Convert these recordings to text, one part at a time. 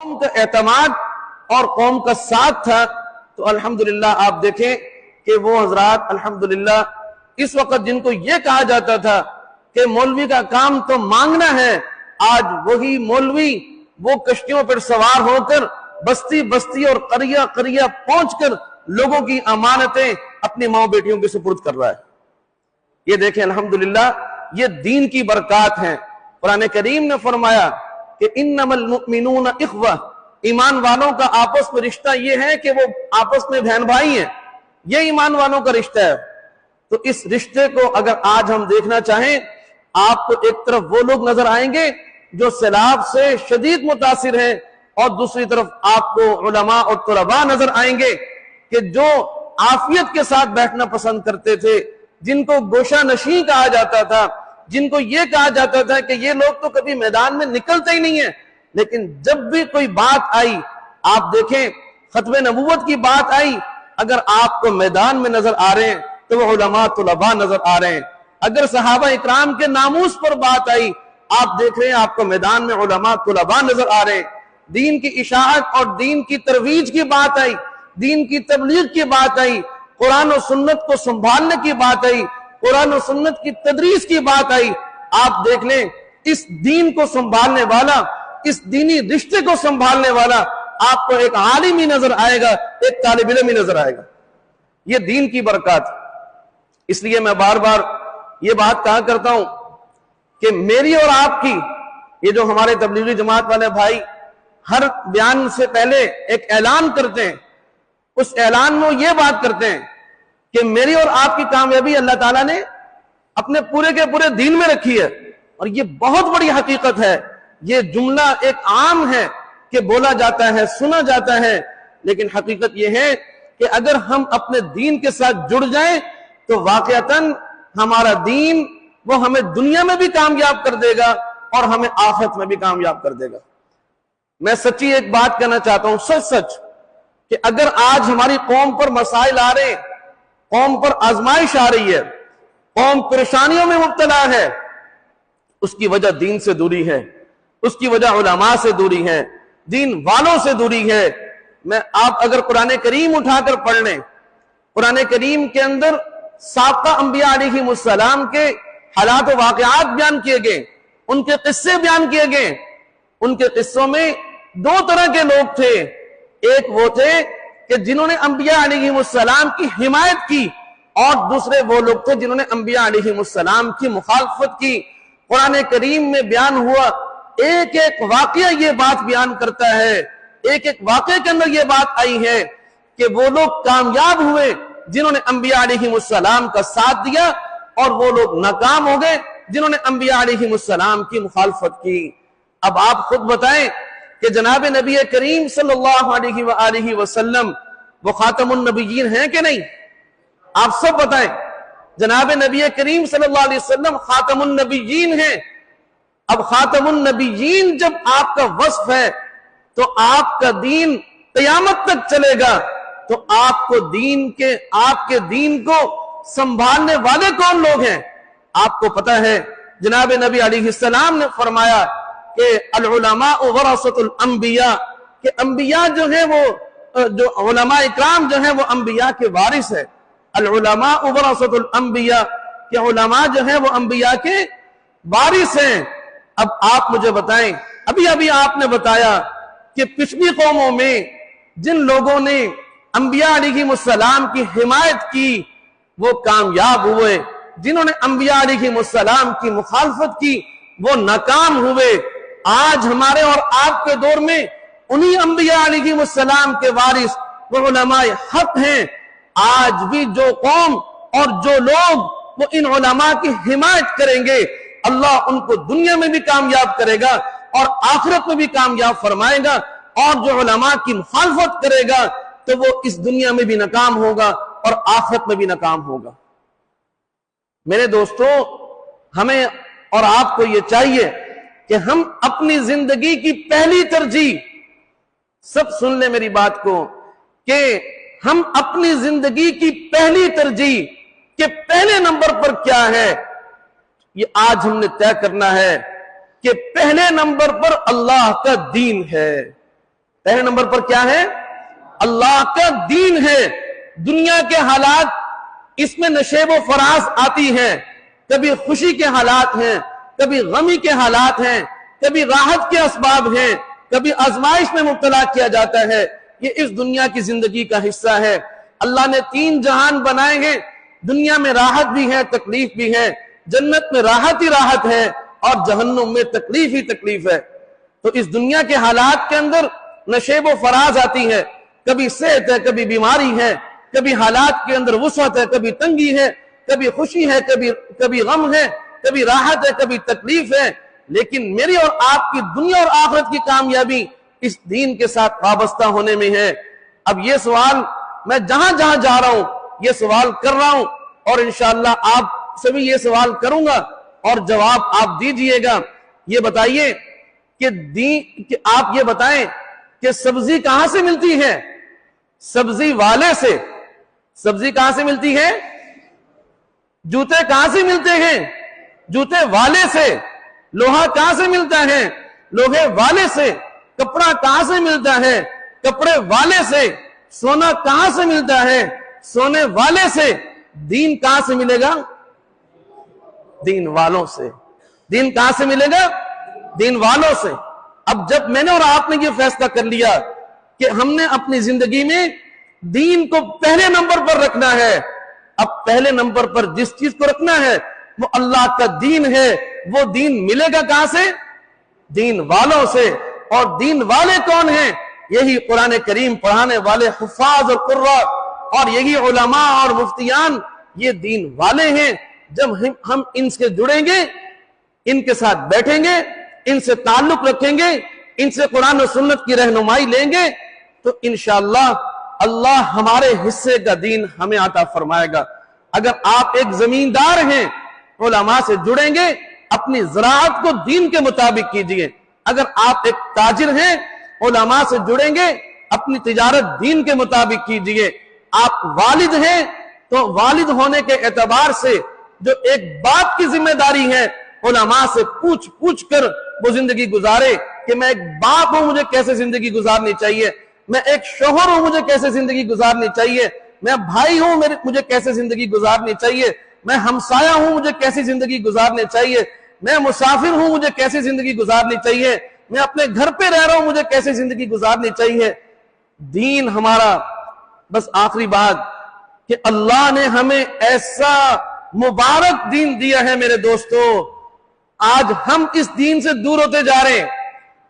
قوم کا اعتماد اور قوم کا ساتھ تھا، تو الحمدللہ آپ دیکھیں کہ وہ حضرات الحمدللہ اس وقت جن کو یہ کہا جاتا تھا کہ مولوی کا کام تو مانگنا ہے، آج وہی مولوی وہ کشتیوں پر سوار ہو کر بستی بستی اور قریہ قریہ پہنچ کر لوگوں کی امانتیں اپنی ماں بیٹیوں کے سپرد کر رہا ہے۔ یہ دیکھیں الحمدللہ یہ دین کی برکات ہیں۔ قرآن کریم نے فرمایا کہ انما المؤمنون اخوہ، ایمان والوں کا آپس میں رشتہ یہ ہے کہ وہ آپس میں بہن بھائی ہیں، یہ ایمان والوں کا رشتہ ہے۔ تو اس رشتے کو اگر آج ہم دیکھنا چاہیں، آپ کو ایک طرف وہ لوگ نظر آئیں گے جو سیلاب سے شدید متاثر ہیں، اور دوسری طرف آپ کو علماء اور طلباء نظر آئیں گے کہ جو عافیت کے ساتھ بیٹھنا پسند کرتے تھے، جن کو گوشہ نشین کہا جاتا تھا، جن کو یہ کہا جاتا تھا کہ یہ لوگ تو کبھی میدان میں نکلتے ہی نہیں ہیں، لیکن جب بھی کوئی بات آئی، آپ دیکھیں ختم نبوت کی بات آئی، اگر آپ کو میدان میں نظر آ رہے ہیں تو وہ علماء طلباء نظر آ رہے ہیں۔ اگر صحابہ اکرام کے ناموس پر بات آئی، آپ دیکھ رہے ہیں آپ کو میدان میں علماء طلباء نظر آ رہے ہیں۔ دین کی اشاعت اور دین کی ترویج کی بات آئی، دین کی تبلیغ کی بات آئی، قرآن و سنت کو سنبھالنے کی بات آئی، قرآن و سنت کی تدریس کی بات آئی، آپ دیکھ لیں اس دین کو سنبھالنے والا، اس دینی رشتے کو سنبھالنے والا آپ کو ایک عالم ہی نظر آئے گا، ایک طالب علم ہی نظر آئے گا۔ یہ دین کی برکات۔ اس لیے میں بار بار یہ بات کہا کرتا ہوں کہ میری اور آپ کی، یہ جو ہمارے تبلیغی جماعت والے بھائی ہر بیان سے پہلے ایک اعلان کرتے ہیں، اس اعلان میں یہ بات کرتے ہیں کہ میری اور آپ کی کامیابی اللہ تعالیٰ نے اپنے پورے کے پورے دین میں رکھی ہے، اور یہ بہت بڑی حقیقت ہے۔ یہ جملہ ایک عام ہے کہ بولا جاتا ہے، سنا جاتا ہے، لیکن حقیقت یہ ہے کہ اگر ہم اپنے دین کے ساتھ جڑ جائیں تو واقعتاً ہمارا دین وہ ہمیں دنیا میں بھی کامیاب کر دے گا اور ہمیں آخرت میں بھی کامیاب کر دے گا۔ میں سچی ایک بات کہنا چاہتا ہوں، سچ کہ اگر آج ہماری قوم پر مسائل آ رہے ہیں، قوم پر آزمائش آ رہی ہے، قوم پریشانیوں میں مبتلا ہے، اس کی وجہ دین سے دوری ہے، اس کی وجہ علماء سے دوری ہے، دین والوں سے دوری ہے۔ آپ اگر قرآن کریم اٹھا کر پڑھ لیں، قرآن کریم کے اندر سابقہ انبیاء علیہ السلام کے حالات و واقعات بیان کیے گئے، ان کے قصے بیان کیے گئے۔ ان کے قصوں میں دو طرح کے لوگ تھے، ایک وہ تھے کہ جنہوں نے انبیاء علیہ السلام کی حمایت کی، اور دوسرے وہ لوگ تھے جنہوں نے انبیاء علیہ السلام کی مخالفت کی۔ قرآن کریم میں بیان ہوا، ایک ایک واقعہ یہ بات بیان کرتا ہے، ایک ایک واقعے کے اندر یہ بات آئی ہے کہ وہ لوگ کامیاب ہوئے جنہوں نے انبیاء علیہ السلام کا ساتھ دیا، اور وہ لوگ ناکام ہو گئے جنہوں نے انبیاء علیہ السلام کی مخالفت کی۔ اب آپ خود بتائیں کہ جناب نبی کریم صلی اللہ علیہ وآلہ وسلم وہ خاتم النبیین ہیں کہ نہیں؟ آپ سب بتائیں، جناب نبی کریم صلی اللہ علیہ وسلم خاتم النبیین ہیں۔ اب خاتم النبیین جب آپ کا وصف ہے تو آپ کا دین قیامت تک چلے گا، تو آپ کے دین کو سنبھالنے والے کون لوگ ہیں؟ آپ کو پتہ ہے جناب نبی علیہ السلام نے فرمایا کہ العلماء ورثۃ الانبیاء، کہ انبیاء جو ہیں جو علماء اکرام جو ہیں وہ انبیاء کے وارث ہیں۔ العلماء ورثۃ الانبیاء، کہ علماء جو ہیں وہ انبیاء کے وارث ہیں۔ اب آپ مجھے بتائیں، ابھی آپ نے بتایا کہ پچھلی قوموں میں جن لوگوں نے انبیاء علیہ السلام کی حمایت کی وہ کامیاب ہوئے، جنہوں نے انبیاء علیہ السلام کی مخالفت کی وہ ناکام ہوئے۔ آج ہمارے اور آپ کے دور میں انہی انبیاء علیہ السلام کے وارث وہ علماء حق ہیں۔ آج بھی جو قوم اور جو لوگ وہ ان علماء کی حمایت کریں گے، اللہ ان کو دنیا میں بھی کامیاب کرے گا اور آخرت میں بھی کامیاب فرمائے گا، اور جو علماء کی مخالفت کرے گا تو وہ اس دنیا میں بھی ناکام ہوگا اور آخرت میں بھی ناکام ہوگا۔ میرے دوستو، ہمیں اور آپ کو یہ چاہیے کہ ہم اپنی زندگی کی پہلی ترجیح، سب سن لیں میری بات کو، کہ ہم اپنی زندگی کی پہلی ترجیح کہ پہلے نمبر پر کیا ہے، یہ آج ہم نے طے کرنا ہے کہ پہلے نمبر پر اللہ کا دین ہے۔ پہلے نمبر پر کیا ہے؟ اللہ کا دین ہے. دنیا کے حالات اس میں نشیب و فراز آتی ہیں، کبھی خوشی کے حالات ہیں، کبھی غمی کے حالات ہیں، کبھی راحت کے اسباب ہیں، کبھی آزمائش میں مبتلا کیا جاتا ہے. یہ اس دنیا کی زندگی کا حصہ ہے. اللہ نے 3 جہان بنائے ہیں. دنیا میں راحت بھی ہے، تکلیف بھی ہے. جنت میں راحت ہی راحت ہے اور جہنم میں تکلیف ہی تکلیف ہے. تو اس دنیا کے حالات کے اندر نشیب و فراز آتی ہے. کبھی صحت ہے، کبھی بیماری ہے، کبھی حالات کے اندر وسعت ہے، کبھی تنگی ہے، کبھی خوشی ہے، کبھی غم ہے، کبھی راحت ہے، کبھی تکلیف ہے. لیکن میری اور آپ کی دنیا اور آخرت کی کامیابی اس دین کے ساتھ وابستہ ہونے میں ہے. اب یہ سوال میں جہاں جہاں جا رہا ہوں یہ سوال کر رہا ہوں، اور انشاءاللہ آپ سے بھی یہ سوال کروں گا اور جواب آپ دیجئے گا. یہ بتائیے کہ آپ یہ بتائیں کہ سبزی کہاں سے ملتی ہے؟ سبزی والے سے. سبزی کہاں سے ملتی ہے؟ جوتے کہاں سے ملتے ہیں؟ جوتے والے سے. لوہا کہاں سے ملتا ہے؟ لوہے والے سے. کپڑا کہاں سے ملتا ہے؟ کپڑے والے سے. سونا کہاں سے ملتا ہے؟ سونے والے سے. دین کہاں سے ملے گا؟ دین والوں سے. دین کہاں سے ملے گا؟ دین والوں سے. اب جب میں نے اور آپ نے یہ فیصلہ کر لیا کہ ہم نے اپنی زندگی میں دین کو پہلے نمبر پر رکھنا ہے، اب پہلے نمبر پر جس چیز کو رکھنا ہے وہ اللہ کا دین ہے. وہ دین ملے گا کہاں سے؟ دین والوں سے. اور دین والے کون ہیں؟ یہی قرآن کریم پڑھانے والے حفاظ اور قراء، اور یہی علماء اور مفتیان، یہ دین والے ہیں. جب ہم ان سے جڑیں گے، ان کے ساتھ بیٹھیں گے، ان سے تعلق رکھیں گے، ان سے قرآن و سنت کی رہنمائی لیں گے، تو انشاءاللہ اللہ ہمارے حصے کا دین ہمیں عطا فرمائے گا. اگر آپ ایک زمیندار ہیں، علماء سے جڑیں گے، اپنی زراعت کو دین کے مطابق کیجئے. اگر آپ ایک تاجر ہیں، علماء سے جڑیں گے، اپنی تجارت دین کے مطابق کیجئے. آپ والد ہیں تو والد ہونے کے اعتبار سے جو ایک باپ کی ذمہ داری ہے، علماء سے پوچھ کر وہ زندگی گزارے کہ میں ایک باپ ہوں، مجھے کیسے زندگی گزارنی چاہیے، میں ایک شوہر ہوں، مجھے کیسے زندگی گزارنی چاہیے، میں بھائی ہوں، مجھے کیسے زندگی گزارنی چاہیے، میں ہمسایہ ہوں، مجھے کیسی زندگی گزارنی چاہیے، میں مسافر ہوں، مجھے کیسی زندگی گزارنی چاہیے، میں اپنے گھر پہ رہ رہا ہوں، مجھے کیسے زندگی گزارنی چاہیے. دین ہمارا. بس آخری بات کہ اللہ نے ہمیں ایسا مبارک دین دیا ہے میرے دوستو. آج ہم اس دین سے دور ہوتے جا رہے ہیں.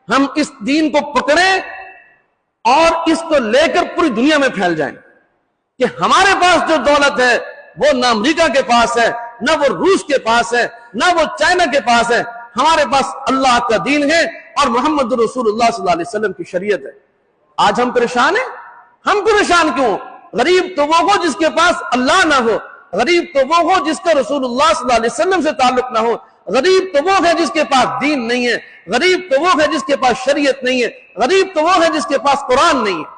ہم اس دین کو پکڑیں اور اس کو لے کر پوری دنیا میں پھیل جائیں کہ ہمارے پاس جو دولت ہے وہ نہ امریکہ کے پاس ہے، نہ وہ روس کے پاس ہے، نہ وہ چائنا کے پاس ہے. ہمارے پاس اللہ کا دین ہے اور محمد رسول اللہ صلی اللہ علیہ وسلم کی شریعت ہے. آج ہم پریشان ہیں. ہم پریشان کیوں؟ غریب تو وہ ہو جس کے پاس اللہ نہ ہو. غریب تو وہ ہو جس کا رسول اللہ صلی اللہ علیہ وسلم سے تعلق نہ ہو. غریب تو وہ ہے جس کے پاس دین نہیں ہے. غریب تو وہ ہے جس کے پاس شریعت نہیں ہے. غریب تو وہ ہے جس کے پاس قرآن نہیں ہے.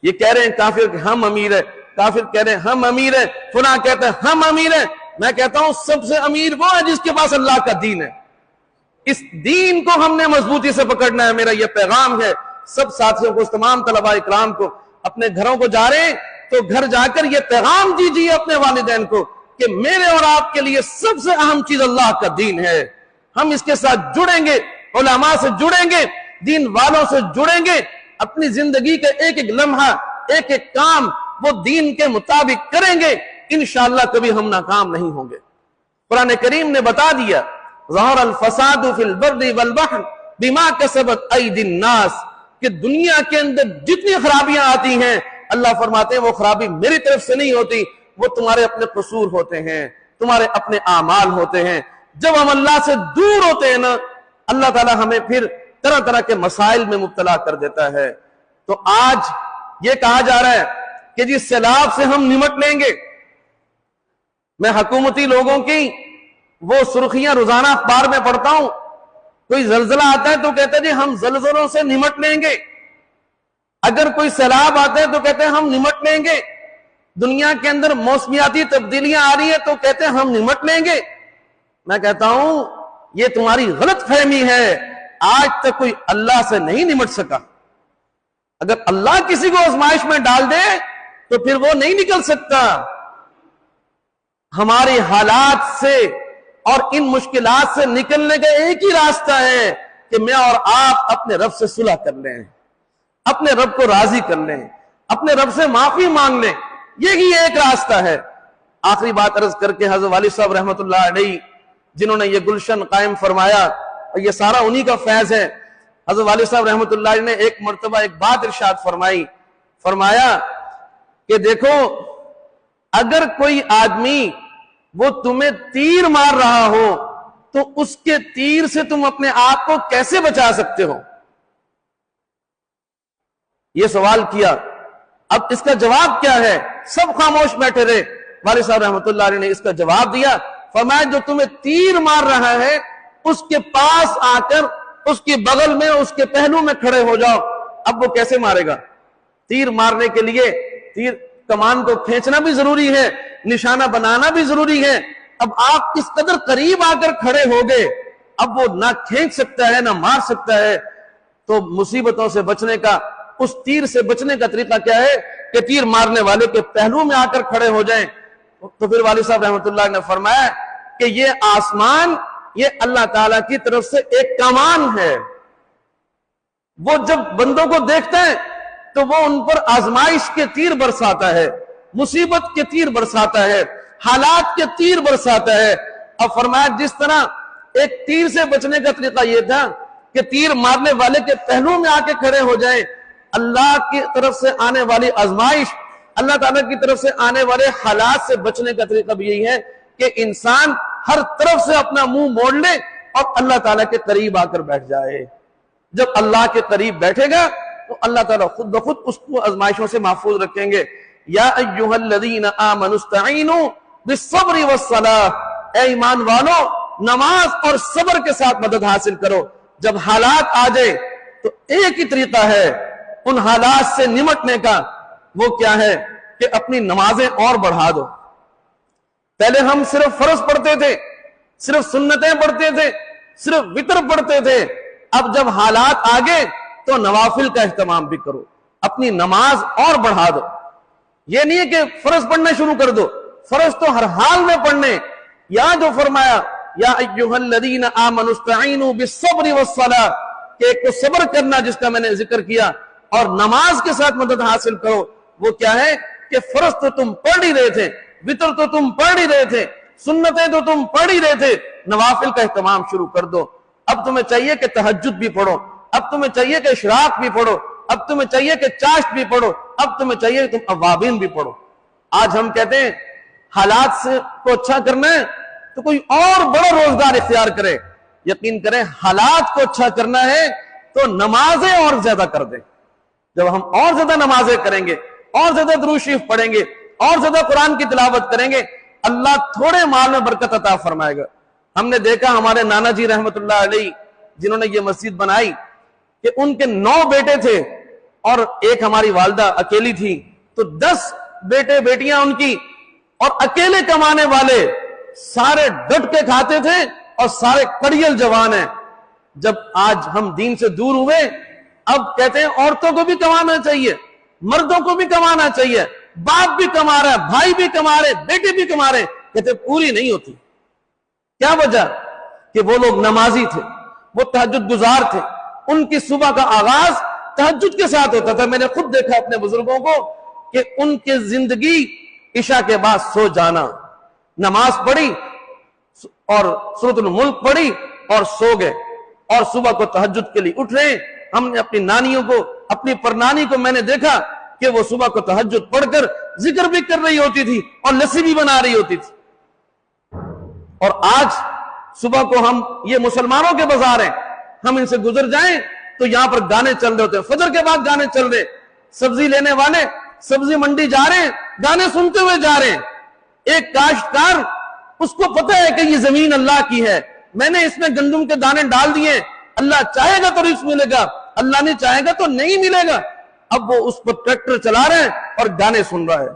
یہ کہہ رہے ہیں کافر کہ ہم امیر ہیں، کافر کہہ رہے ہیں ہم امیر ہیں، فلاں کہتا ہے ہم امیر ہیں. میں کہتا ہوں سب سے امیر وہ ہے جس کے پاس اللہ کا دین ہے. اس دین کو ہم نے مضبوطی سے پکڑنا ہے. میرا یہ پیغام ہے سب ساتھیوں کو، تمام طلباء اکرام کو. اپنے گھروں کو جا رہے ہیں تو گھر جا کر یہ پیغام دیجیے اپنے والدین کو کہ میرے اور آپ کے لیے سب سے اہم چیز اللہ کا دین ہے. ہم اس کے ساتھ جڑیں گے، علماء سے جڑیں گے، دین والوں سے جڑیں گے، اپنی زندگی کا ایک ایک لمحہ، ایک ایک کام وہ دین کے مطابق کریں گے، انشاءاللہ کبھی ہم ناکام نہیں ہوں گے. قرآن کریم نے بتا دیا ظہر الفساد فی البر والبحر بما کسبت ایدی الناس، کہ دنیا کے اندر جتنی خرابیاں آتی ہیں اللہ فرماتے ہیں وہ خرابی میری طرف سے نہیں ہوتی، وہ تمہارے اپنے قصور ہوتے ہیں، تمہارے اپنے اعمال ہوتے ہیں. جب ہم اللہ سے دور ہوتے ہیں نا، اللہ تعالی ہمیں پھر طرح طرح کے مسائل میں مبتلا کر دیتا ہے. تو آج یہ کہا جا رہا ہے کہ جس سیلاب سے ہم نمٹ لیں گے. میں حکومتی لوگوں کی وہ سرخیاں روزانہ اخبار میں پڑھتا ہوں. کوئی زلزلہ آتا ہے تو کہتے ہیں جی ہم زلزلوں سے نمٹ لیں گے. اگر کوئی سیلاب آتا ہے تو کہتے ہیں ہم نمٹ لیں گے. دنیا کے اندر موسمیاتی تبدیلیاں آ رہی ہیں تو کہتے ہیں ہم نمٹ لیں گے. میں کہتا ہوں یہ تمہاری غلط فہمی ہے. آج تک کوئی اللہ سے نہیں نمٹ سکا. اگر اللہ کسی کو آزمائش میں ڈال دے تو پھر وہ نہیں نکل سکتا. ہمارے حالات سے اور ان مشکلات سے نکلنے کا ایک ہی راستہ ہے کہ میں اور آپ اپنے رب سے صلح کر لیں, اپنے رب کو راضی کر لیں, اپنے رب سے معافی مانگ لیں. یہی ایک راستہ ہے. آخری بات عرض کر کے حضرت والد صاحب رحمۃ اللہ علیہ جنہوں نے یہ گلشن قائم فرمایا, اور یہ سارا انہی کا فیض ہے. حضرت والد صاحب رحمۃ اللہ علیہ نے ایک مرتبہ ایک بات ارشاد فرمایا کہ دیکھو, اگر کوئی آدمی وہ تمہیں تیر مار رہا ہو تو اس کے تیر سے تم اپنے آپ کو کیسے بچا سکتے ہو؟ یہ سوال کیا. اب اس کا جواب کیا ہے؟ سب خاموش بیٹھے رہے. والد صاحب رحمۃ اللہ علیہ نے اس کا جواب دیا, فرمایا جو تمہیں تیر مار رہا ہے اس کے پاس آ کر اس کے بغل میں, اس کے پہلو میں کھڑے ہو جاؤ. اب وہ کیسے مارے گا؟ تیر مارنے کے لیے تیر کمان کو کھینچنا بھی ضروری ہے, نشانہ بنانا بھی ضروری ہے. اب آپ کس قدر قریب آ کر کھڑے ہو گئے, اب وہ نہ کھینچ سکتا ہے نہ مار سکتا ہے. تو مصیبتوں سے بچنے کا, اس تیر سے بچنے کا طریقہ کیا ہے کہ تیر مارنے والے کے پہلو میں آ کر کھڑے ہو جائیں. تو پھر والد صاحب رحمۃ اللہ نے فرمایا کہ یہ آسمان یہ اللہ تعالیٰ کی طرف سے ایک کمان ہے. وہ جب بندوں کو دیکھتا ہے تو وہ ان پر آزمائش کے تیر برساتا ہے, مصیبت کے تیر برساتا ہے, حالات کے تیر برساتا ہے. اور فرمایا جس طرح ایک تیر سے بچنے کا طریقہ یہ تھا کہ تیر مارنے والے کے پہلو میں آ کے کھڑے ہو جائیں, اللہ کی طرف سے آنے والی آزمائش, اللہ تعالیٰ کی طرف سے آنے والے حالات سے بچنے کا طریقہ بھی یہی ہے کہ انسان ہر طرف سے اپنا منہ موڑ لے اور اللہ تعالیٰ کے قریب آ کر بیٹھ جائے. جب اللہ کے قریب بیٹھے گا تو اللہ تعالیٰ خود بخود اس کو آزمائشوں سے محفوظ رکھیں گے. یا ایھا الذین آمنوا استعینوا بالصبر والصلاۃ, اے ایمان والو نماز اور صبر کے ساتھ مدد حاصل کرو. جب حالات آ جائے تو ایک ہی طریقہ ہے ان حالات سے نمٹنے کا, وہ کیا ہے کہ اپنی نمازیں اور بڑھا دو. پہلے ہم صرف فرض پڑھتے تھے, صرف سنتیں پڑھتے تھے, صرف وتر پڑھتے تھے. اب جب حالات آگے تو نوافل کا اہتمام بھی کرو, اپنی نماز اور بڑھا دو. یہ نہیں ہے کہ فرض پڑھنا شروع کر دو, فرض تو ہر حال میں پڑھنے. یہاں جو فرمایا یا ایھا الذین آمنوا استعینوا بالصبر والصلاۃ, کہ ایک تو صبر کرنا جس کا میں نے ذکر کیا, اور نماز کے ساتھ مدد حاصل کرو. وہ کیا ہے کہ فرض تو تم پڑھ ہی رہے تھے, وتر تو تم پڑھ ہی رہے تھے, سنتیں تو تم پڑھ ہی رہے تھے, نوافل کا اہتمام شروع کر دو. اب تمہیں چاہیے کہ تہجد بھی پڑھو, اب تمہیں چاہیے کہ اشراق بھی پڑھو, اب تمہیں چاہیے کہ چاشت بھی پڑھو, اب تمہیں چاہیے کہ تم اوابین بھی پڑھو. آج ہم کہتے ہیں حالات سے کو اچھا کرنا ہے تو کوئی اور بڑا روزگار اختیار کرے. یقین کریں حالات کو اچھا کرنا ہے تو نمازیں اور زیادہ کر دیں. جب ہم اور زیادہ نمازیں کریں گے, اور زیادہ درود شریف پڑھیں گے, اور زیادہ قرآن کی تلاوت کریں گے, اللہ تھوڑے مال میں برکت عطا فرمائے گا. ہم نے دیکھا ہمارے نانا جی رحمت اللہ علیہ جنہوں نے یہ مسجد بنائی کہ ان کے 9 بیٹے تھے اور ایک ہماری والدہ اکیلی تھی, تو 10 بیٹے بیٹیاں ان کی, اور اکیلے کمانے والے, سارے ڈٹ کے کھاتے تھے اور سارے کڑیل جوان ہیں. جب آج ہم دین سے دور ہوئے, اب کہتے ہیں عورتوں کو بھی کمانا چاہیے, مردوں کو بھی کمانا چاہیے, باپ بھی کما رہا ہے, بھائی بھی کما رہے, بیٹے بھی کما رہے. کہتے پوری نہیں ہوتی. کیا وجہ؟ کہ وہ لوگ نمازی تھے, وہ تہجد گزار تھے, ان کی صبح کا آغاز تہجد کے ساتھ ہوتا تھا. میں نے خود دیکھا اپنے بزرگوں کو کہ ان کی زندگی عشاء کے بعد سو جانا, نماز پڑھی اور سورۃ الملک پڑھی اور سو گئے, اور صبح کو تہجد کے لیے اٹھ رہے. ہم نے اپنی نانیوں کو, اپنی پرنانی کو میں نے دیکھا کہ وہ صبح کو تہجد پڑھ کر ذکر بھی کر رہی ہوتی تھی اور لسی بھی بنا رہی ہوتی تھی. اور آج صبح کو ہم, یہ مسلمانوں کے بازار ہیں, ہم ان سے گزر جائیں تو یہاں پر گانے چل رہے ہوتے ہیں, فجر کے بعد گانے چل رہے, سبزی لینے والے سبزی منڈی جا رہے ہیں, گانے سنتے ہوئے جا رہے ہیں. ایک کاشتکار, اس کو پتہ ہے کہ یہ زمین اللہ کی ہے, میں نے اس میں گندم کے دانے ڈال دیے, اللہ چاہے گا تو رزق ملے گا, اللہ نہیں چاہے گا تو نہیں ملے گا. اب وہ اس پر ٹریکٹر چلا رہے ہیں اور گانے سن رہا ہے,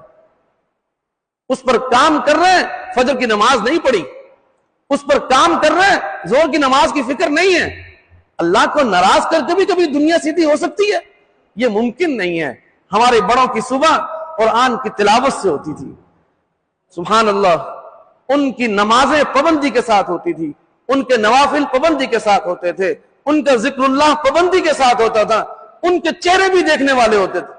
اس پر کام کر رہے ہیں, فجر کی نماز نہیں پڑھی, اس پر کام کر رہے ہیں, زور کی نماز کی فکر نہیں ہے. اللہ کو ناراض کر کے بھی کبھی دنیا سیدھی ہو سکتی ہے؟ یہ ممکن نہیں ہے. ہمارے بڑوں کی صبح قرآن کی تلاوت سے ہوتی تھی. سبحان اللہ. ان کی نمازیں پابندی کے ساتھ ہوتی تھی, ان کے نوافل پابندی کے ساتھ ہوتے تھے, ان کا ذکر اللہ پابندی کے ساتھ ہوتا تھا, ان کے چہرے بھی دیکھنے والے ہوتے تھے.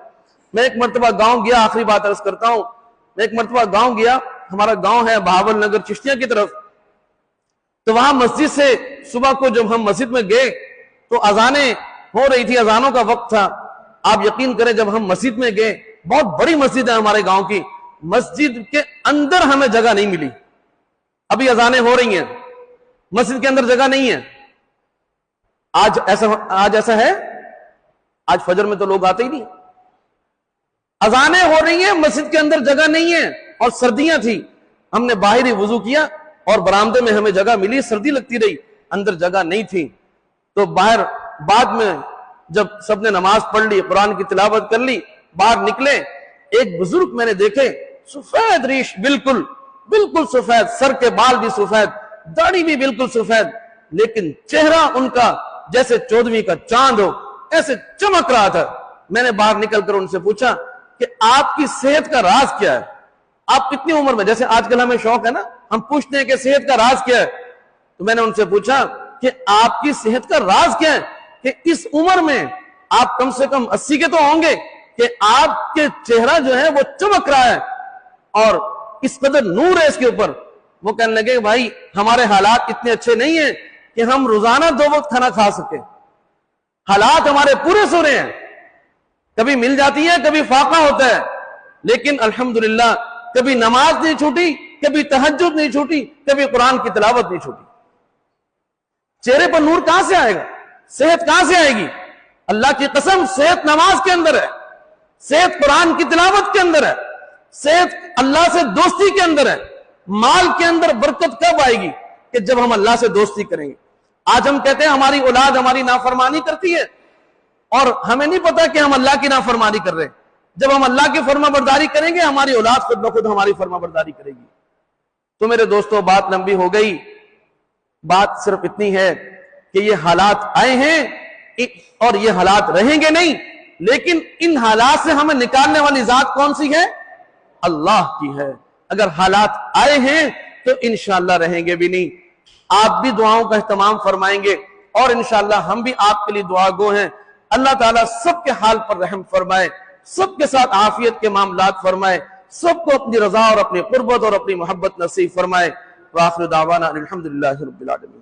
میں ایک مرتبہ گاؤں گیا, آخری بات عرض کرتا ہوں, میں ایک مرتبہ گاؤں گیا, ہمارا گاؤں ہے بہاول نگر چشتیہ کی طرف, تو وہاں مسجد سے صبح کو جب ہم مسجد میں گئے تو اذانیں ہو رہی تھی, اذانوں کا وقت تھا. آپ یقین کریں جب ہم مسجد میں گئے, بہت بڑی مسجد ہے ہمارے گاؤں کی, مسجد کے اندر ہمیں جگہ نہیں ملی. ابھی اذانیں ہو رہی ہیں, مسجد کے اندر جگہ نہیں ہے. آج ایسا ہے, آج فجر میں تو لوگ آتے ہی نہیں. اذانیں ہو رہی ہیں, مسجد کے اندر جگہ نہیں ہے, اور سردیاں تھی. ہم نے باہر ہی وضو کیا اور برآمدے میں ہمیں جگہ ملی, سردی لگتی رہی, اندر جگہ نہیں تھی. تو باہر بعد میں جب سب نے نماز پڑھ لی, قرآن کی تلاوت کر لی, باہر نکلے, ایک بزرگ میں نے دیکھے, سفید ریش, بالکل سفید, سر کے بال بھی سفید, داڑھی بھی بالکل سفید, لیکن چہرہ ان کا جیسے 14ویں کا چاند ہو, ایسے چمک رہا تھا. میں نے باہر نکل کر ان سے پوچھا کہ آپ کی صحت کا راز کیا ہے؟ آپ کتنی عمر میں, جیسے آج کل ہمیں شوق ہے نا, ہم پوچھتے ہیں کہ صحت کا راز کیا ہے. تو میں نے ان سے پوچھا کہ آپ کی صحت کا راز کیا ہے کہ اس عمر میں آپ کم سے کم 80 کے تو ہوں گے کہ آپ کے چہرہ جو ہے وہ چمک رہا ہے اور اس قدر نور ہے اس کے اوپر. وہ کہنے لگے بھائی ہمارے حالات اتنے اچھے نہیں ہیں کہ ہم روزانہ 2 وقت کھانا کھا سکیں. حالات ہمارے پورے سورے ہیں, کبھی مل جاتی ہے, کبھی فاقہ ہوتا ہے, لیکن الحمدللہ کبھی نماز نہیں چھوٹی, کبھی تہجد نہیں چھوٹی, کبھی قرآن کی تلاوت نہیں چھوٹی. چہرے پر نور کہاں سے آئے گا؟ صحت کہاں سے آئے گی؟ اللہ کی قسم, صحت نماز کے اندر ہے, صحت قرآن کی تلاوت کے اندر ہے, صحت اللہ سے دوستی کے اندر ہے. مال کے اندر برکت کب آئے گی؟ کہ جب ہم اللہ سے دوستی کریں گے. آج ہم کہتے ہیں ہماری اولاد ہماری نافرمانی کرتی ہے, اور ہمیں نہیں پتا کہ ہم اللہ کی نافرمانی کر رہے ہیں. جب ہم اللہ کی فرما برداری کریں گے, ہماری اولاد خود بخود ہماری فرما برداری کرے گی. تو میرے دوستو, بات لمبی ہو گئی, بات صرف اتنی ہے کہ یہ حالات آئے ہیں اور یہ حالات رہیں گے نہیں, لیکن ان حالات سے ہمیں نکالنے والی ذات کون سی ہے؟ اللہ کی ہے. اگر حالات آئے ہیں تو انشاءاللہ رہیں گے بھی نہیں. آپ بھی دعاؤں کا اہتمام فرمائیں گے اور انشاءاللہ ہم بھی آپ کے لیے دعا گو ہیں. اللہ تعالیٰ سب کے حال پر رحم فرمائے, سب کے ساتھ عافیت کے معاملات فرمائے, سب کو اپنی رضا اور اپنی قربت اور اپنی محبت نصیب فرمائے. وآخر دعوانا الحمدللہ رب العالمین.